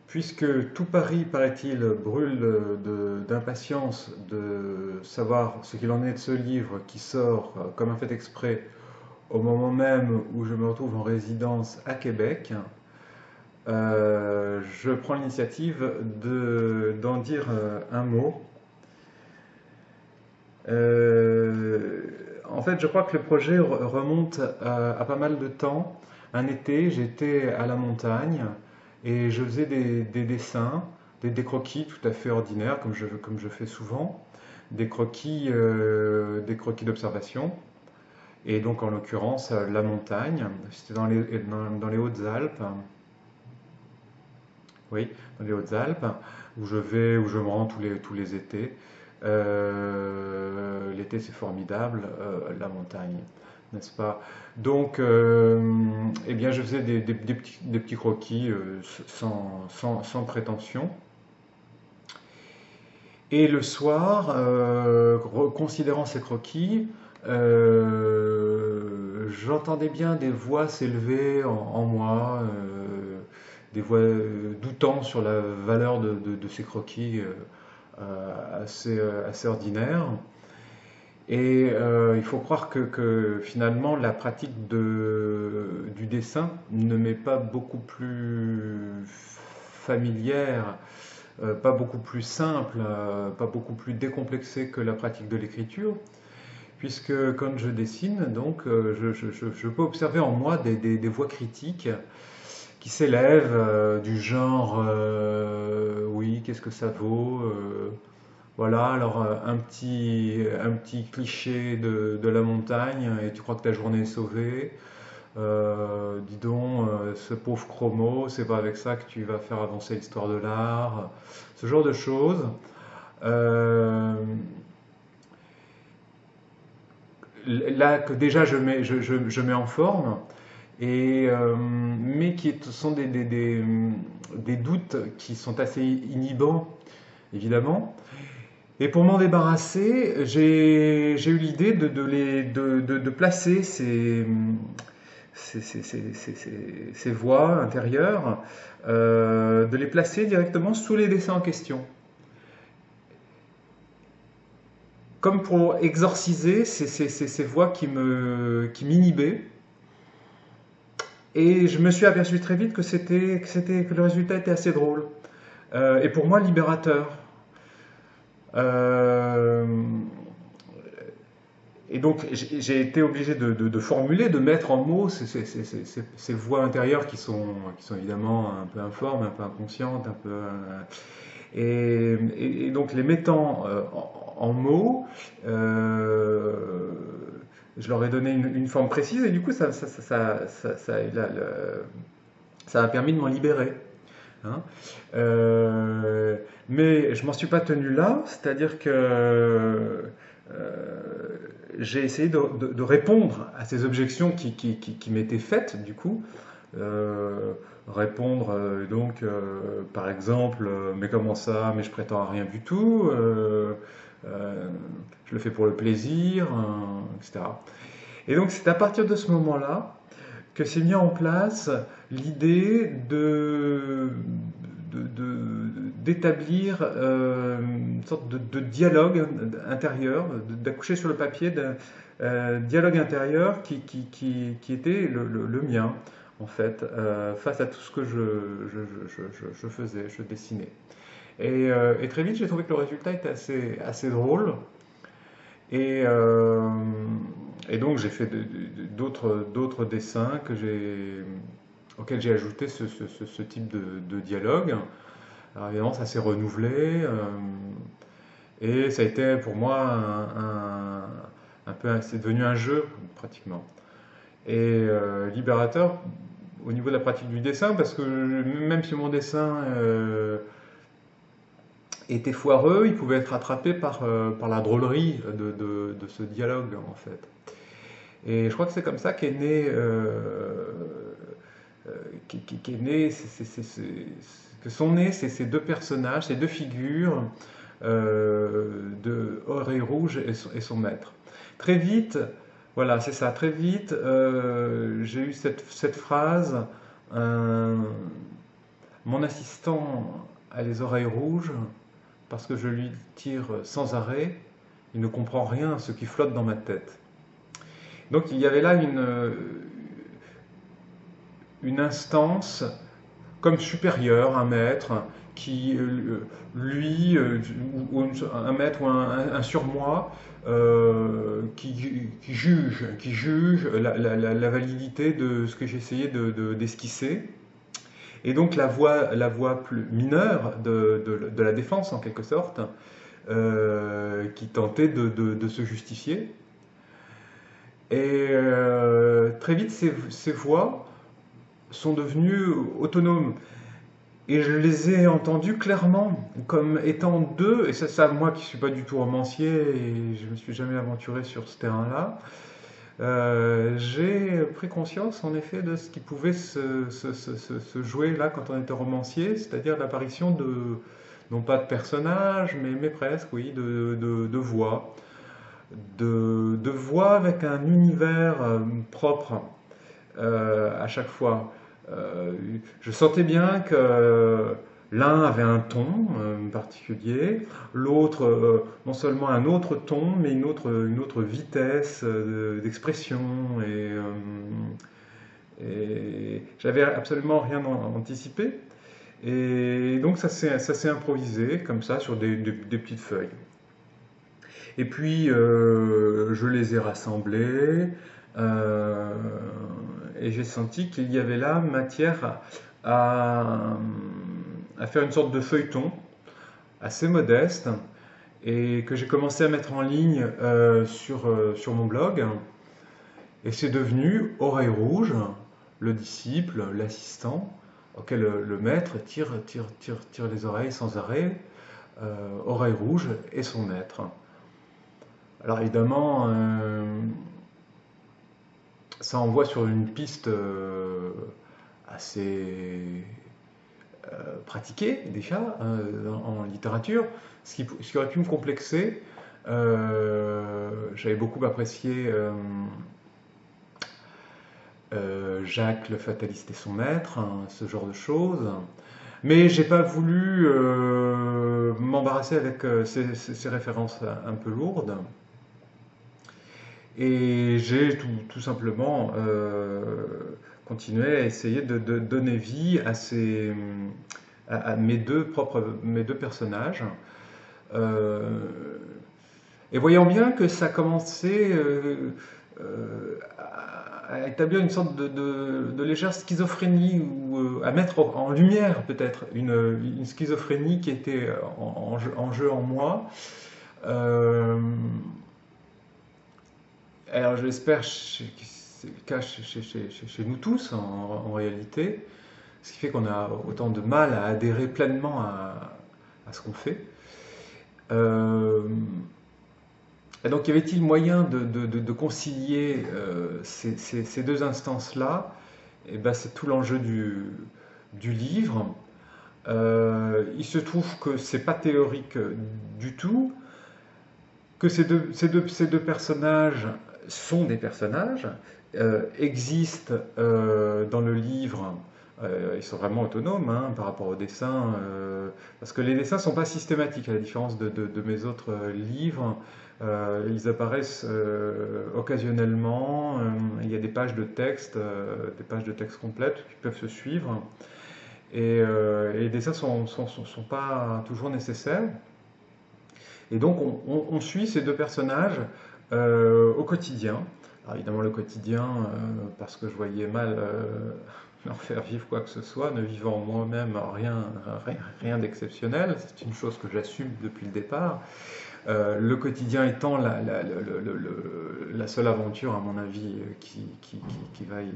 Puisque tout Paris, paraît-il, brûle d'impatience de savoir ce qu'il en est de ce livre qui sort comme un fait exprès au moment même où je me retrouve en résidence à Québec, je prends l'initiative d'en dire un mot. Euh, En fait, je crois que le projet remonte à pas mal de temps. Un été, j'étais à la montagne et je faisais des dessins, des croquis tout à fait ordinaires, comme je fais souvent, des croquis d'observation. Et donc, en l'occurrence, la montagne. C'était dans les Hautes-Alpes. Oui, dans les Hautes-Alpes, où je vais, où je me rends tous les étés. L'été, c'est formidable, la montagne, n'est-ce pas? Donc, eh bien, je faisais des petits croquis sans prétention. Et le soir, considérant ces croquis, j'entendais bien des voix s'élever en moi, des voix doutant sur la valeur de ces croquis assez ordinaires. Et il faut croire que finalement la pratique du dessin ne m'est pas beaucoup plus familière, pas beaucoup plus simple, pas beaucoup plus décomplexée que la pratique de l'écriture, puisque quand je dessine, donc, je peux observer en moi des voix critiques qui s'élèvent du genre oui, qu'est-ce que ça vaut voilà, alors un petit cliché de la montagne et tu crois que ta journée est sauvée. Dis donc, ce pauvre chromo, c'est pas avec ça que tu vas faire avancer l'histoire de l'art. Ce genre de choses. Euh, Là que déjà je mets en forme, mais qui sont des doutes qui sont assez inhibants, évidemment. Et pour m'en débarrasser, j'ai eu l'idée de placer ces voix intérieures, de les placer directement sous les dessins en question. Comme pour exorciser ces voix qui m'inhibaient. Et je me suis aperçu très vite que le résultat était assez drôle. Et pour moi, libérateur. Euh, Et donc, j'ai été obligé de formuler, de mettre en mots ces voix intérieures qui sont évidemment un peu informes, un peu inconscientes, un peu. Et donc, les mettant en mots, je leur ai donné une forme précise et du coup, ça a permis de m'en libérer. Hein. Euh, mais je m'en suis pas tenu là, c'est-à-dire que j'ai essayé de répondre à ces objections qui m'étaient faites, du coup. Répondre donc, par exemple, mais comment ça, mais je prétends à rien du tout, je le fais pour le plaisir, etc. Et donc c'est à partir de ce moment-là que s'est mis en place l'idée d'établir une sorte de dialogue intérieur, d'accoucher sur le papier d'un dialogue intérieur qui était le mien, en fait, face à tout ce que je faisais, je dessinais. Et très vite, j'ai trouvé que le résultat était assez drôle. Et, euh, et donc j'ai fait d'autres dessins auxquels j'ai ajouté ce type de dialogue. Alors évidemment, ça s'est renouvelé et ça a été pour moi un peu, c'est devenu un jeu pratiquement. Et libérateur au niveau de la pratique du dessin, parce que même si mon dessin était foireux, il pouvait être rattrapé par la drôlerie de ce dialogue en fait. Et je crois que c'est comme ça qu'est né, qu'est né que sont nés ces deux personnages, ces deux figures de Oreille Rouge et son maître. Très vite, voilà, c'est ça, très vite, j'ai eu cette phrase, mon assistant a les oreilles rouges parce que je lui tire sans arrêt, il ne comprend rien à ce qui flotte dans ma tête. Donc il y avait là une instance comme supérieur, un maître, qui, lui, ou un maître ou un surmoi, qui juge la validité de ce que j'essayais d'esquisser. Et donc la voix plus mineure de la défense, en quelque sorte, qui tentait de se justifier. Et très vite, ces voix sont devenues autonomes. Et je les ai entendues clairement, comme étant deux, et ça moi qui ne suis pas du tout romancier, et je ne me suis jamais aventuré sur ce terrain-là, j'ai pris conscience en effet de ce qui pouvait se jouer là quand on était romancier, c'est-à-dire l'apparition de, non pas de personnages, mais presque, oui, de voix. De voix avec un univers propre à chaque fois. Je sentais bien que l'un avait un ton particulier, l'autre non seulement un autre ton, mais une autre vitesse d'expression. Et j'avais absolument rien anticipé. Et donc ça s'est improvisé comme ça sur des petites feuilles. Et puis je les ai rassemblés. Et j'ai senti qu'il y avait là matière à faire une sorte de feuilleton assez modeste et que j'ai commencé à mettre en ligne sur mon blog. Et c'est devenu Oreille Rouge, le disciple, l'assistant, auquel le maître tire les oreilles sans arrêt, Oreille Rouge et son maître. Alors évidemment, ça envoie sur une piste assez pratiquée déjà en littérature, ce qui aurait pu me complexer. J'avais beaucoup apprécié Jacques le fataliste et son maître, hein, ce genre de choses. Mais j'ai pas voulu m'embarrasser avec ces références un peu lourdes. Et j'ai tout simplement continué à essayer de donner vie à mes deux personnages. Et voyant bien que ça commençait à établir une sorte de légère schizophrénie, ou à mettre en lumière peut-être une schizophrénie qui était en jeu en moi. Alors j'espère que c'est le cas chez nous tous en réalité, ce qui fait qu'on a autant de mal à adhérer pleinement à ce qu'on fait. Et donc y avait-il moyen de concilier ces deux instances-là? Et ben, c'est tout l'enjeu du livre. Il se trouve que c'est pas théorique du tout, que ces deux personnages sont des personnages, existent dans le livre, ils sont vraiment autonomes hein, par rapport au dessin, parce que les dessins ne sont pas systématiques, à la différence de mes autres livres. Ils apparaissent occasionnellement, il y a des pages de texte complètes qui peuvent se suivre, et les dessins ne sont pas toujours nécessaires. Et donc on suit ces deux personnages au quotidien. Alors évidemment le quotidien, parce que je voyais mal leur faire vivre quoi que ce soit, ne vivant moi-même rien d'exceptionnel, c'est une chose que j'assume depuis le départ. Le quotidien étant la seule aventure, à mon avis, qui vaille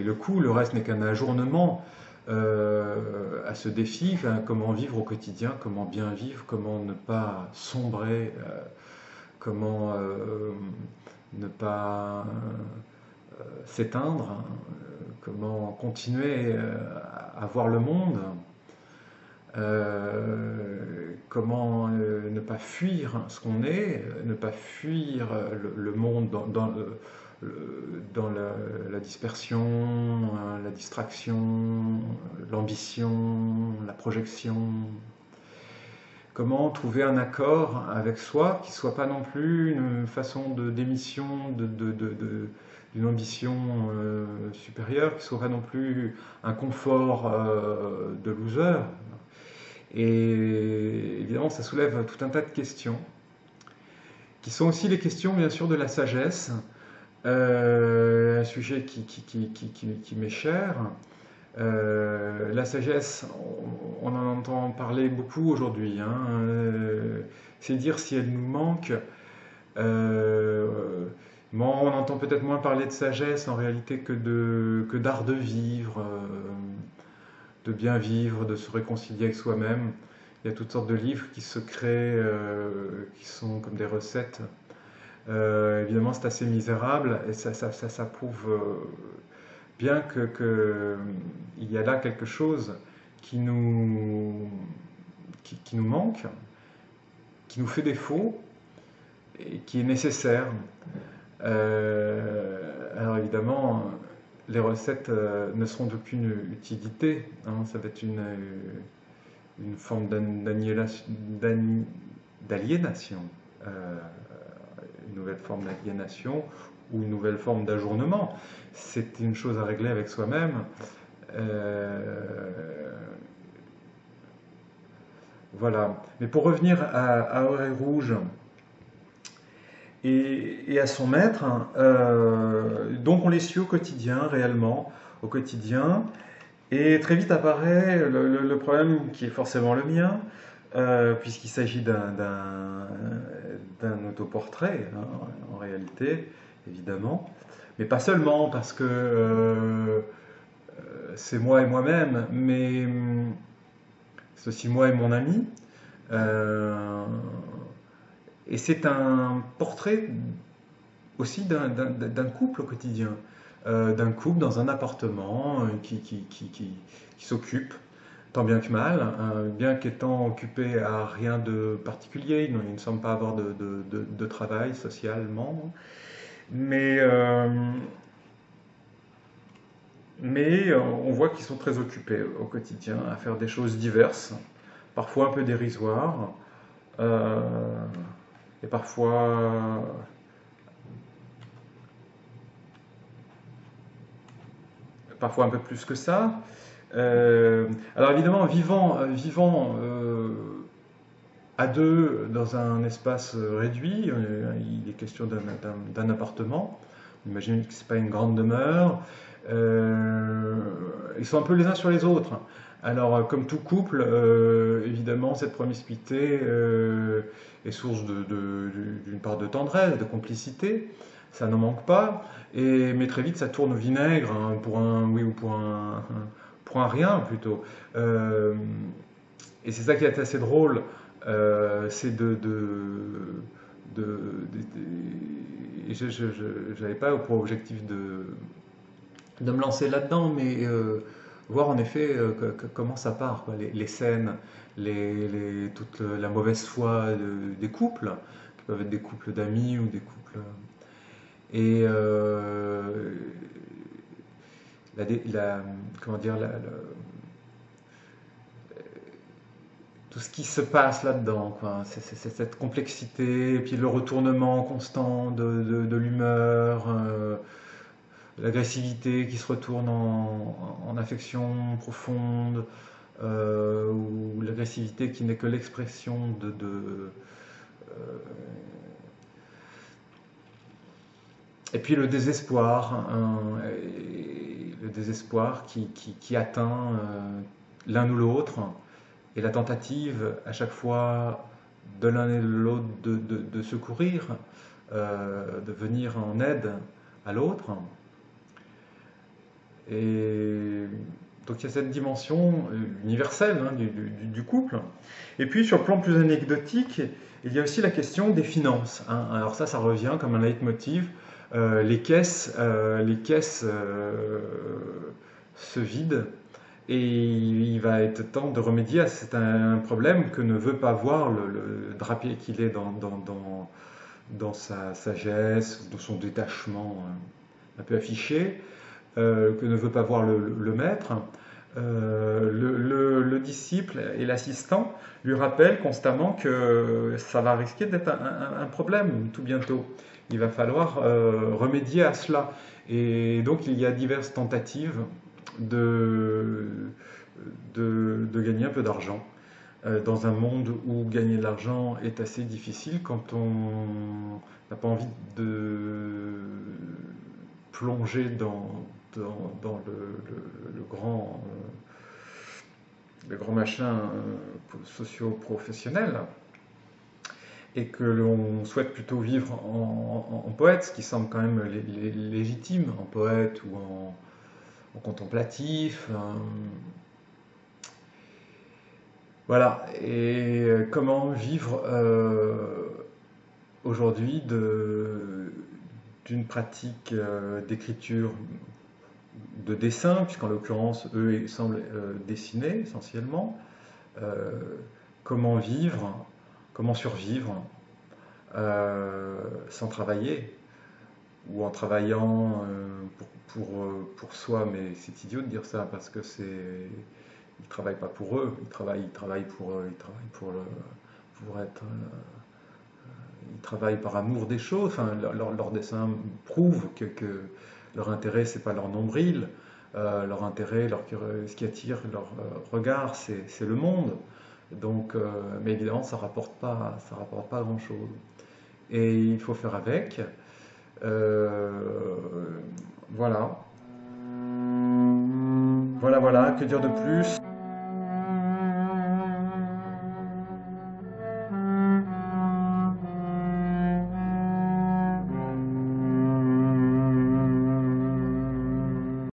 le coup. Le reste n'est qu'un ajournement à ce défi. Enfin, comment vivre au quotidien, comment bien vivre, comment ne pas sombrer, comment ne pas s'éteindre, comment continuer à voir le monde. Comment ne pas fuir ce qu'on est, ne pas fuir le monde dans la dispersion, la distraction, l'ambition, la projection. Comment trouver un accord avec soi qui ne soit pas non plus une façon de d'émission d'une ambition supérieure, qui ne soit pas non plus un confort de loser. Et évidemment, ça soulève tout un tas de questions, qui sont aussi les questions, bien sûr, de la sagesse, un sujet qui m'est cher. La sagesse, on en entend parler beaucoup aujourd'hui, hein, c'est dire si elle nous manque. Bon, on entend peut-être moins parler de sagesse en réalité que d'art de vivre, de bien vivre, de se réconcilier avec soi-même. Il y a toutes sortes de livres qui se créent, qui sont comme des recettes. Évidemment, c'est assez misérable et ça prouve bien il y a là quelque chose qui nous manque, qui nous fait défaut et qui est nécessaire. Alors évidemment, les recettes ne seront d'aucune utilité, hein, ça va être une forme d'aliénation, une nouvelle forme d'aliénation ou une nouvelle forme d'ajournement. C'est une chose à régler avec soi-même. Voilà. Mais pour revenir à Oreille Rouge et à son maître, donc on les suit au quotidien, réellement, au quotidien. Et très vite apparaît le problème qui est forcément le mien, puisqu'il s'agit d'un autoportrait, hein, en réalité, évidemment. Mais pas seulement, parce que c'est moi et moi-même, mais c'est aussi moi et mon ami. Et c'est un portrait aussi d'un couple au quotidien. D'un couple dans un appartement qui s'occupe, tant bien que mal, bien qu'étant occupé à rien de particulier, il ne semble pas avoir de travail socialement, mais on voit qu'ils sont très occupés au quotidien à faire des choses diverses, parfois un peu dérisoires, et parfois un peu plus que ça. Alors évidemment, vivant à deux dans un espace réduit, il est question d'un appartement. Imaginez que ce n'est pas une grande demeure. Ils sont un peu les uns sur les autres. Alors, comme tout couple, évidemment, cette promiscuité est source d'une part de tendresse, de complicité. Ça n'en manque pas, mais très vite ça tourne au vinaigre, hein, pour un oui ou pour un rien plutôt. Et c'est ça qui est assez drôle, c'est j'avais pas pour objectif de me lancer là-dedans, mais voir en effet comment ça part, quoi, les scènes, toute la mauvaise foi des couples, qui peuvent être des couples d'amis ou des couples. Et comment dire, tout ce qui se passe là-dedans, quoi. C'est cette complexité, et puis le retournement constant de l'humeur, l'agressivité qui se retourne en affection profonde, ou l'agressivité qui n'est que l'expression et puis le désespoir, hein, le désespoir qui atteint l'un ou l'autre, et la tentative à chaque fois de l'un et de l'autre de secourir, de venir en aide à l'autre. Et donc il y a cette dimension universelle, hein, du couple. Et puis sur le plan plus anecdotique, il y a aussi la question des finances, hein. Alors ça revient comme un leitmotiv. Les caisses se vident Et il va être temps de remédier à un problème que ne veut pas voir le drapier qu'il est dans sa sagesse, dans son détachement un peu affiché, que ne veut pas voir le maître. Le disciple et l'assistant lui rappellent constamment que ça va risquer d'être un problème tout bientôt. Il va falloir remédier à cela. Et donc il y a diverses tentatives de, de gagner un peu d'argent dans un monde où gagner de l'argent est assez difficile quand on n'a pas envie de plonger dans le grand machin socio-professionnel et que l'on souhaite plutôt vivre en poète, ce qui semble quand même légitime, en poète ou en contemplatif. Voilà. Et comment vivre aujourd'hui d'une pratique d'écriture, de dessin, puisqu'en l'occurrence, eux, ils semblent dessiner essentiellement. Euh, comment vivre, comment survivre sans travailler, ou en travaillant pour soi, mais c'est idiot de dire ça, parce que ils travaillent pas pour eux, ils travaillent pour eux, ils travaillent pour être, ils travaillent par amour des choses. Enfin, leur dessin prouve que leur intérêt, c'est pas leur nombril, leur intérêt, ce qui attire leur regard, c'est le monde. Donc, mais évidemment, ça rapporte pas grand-chose. Et il faut faire avec. Euh, voilà. Voilà, voilà. Que dire de plus?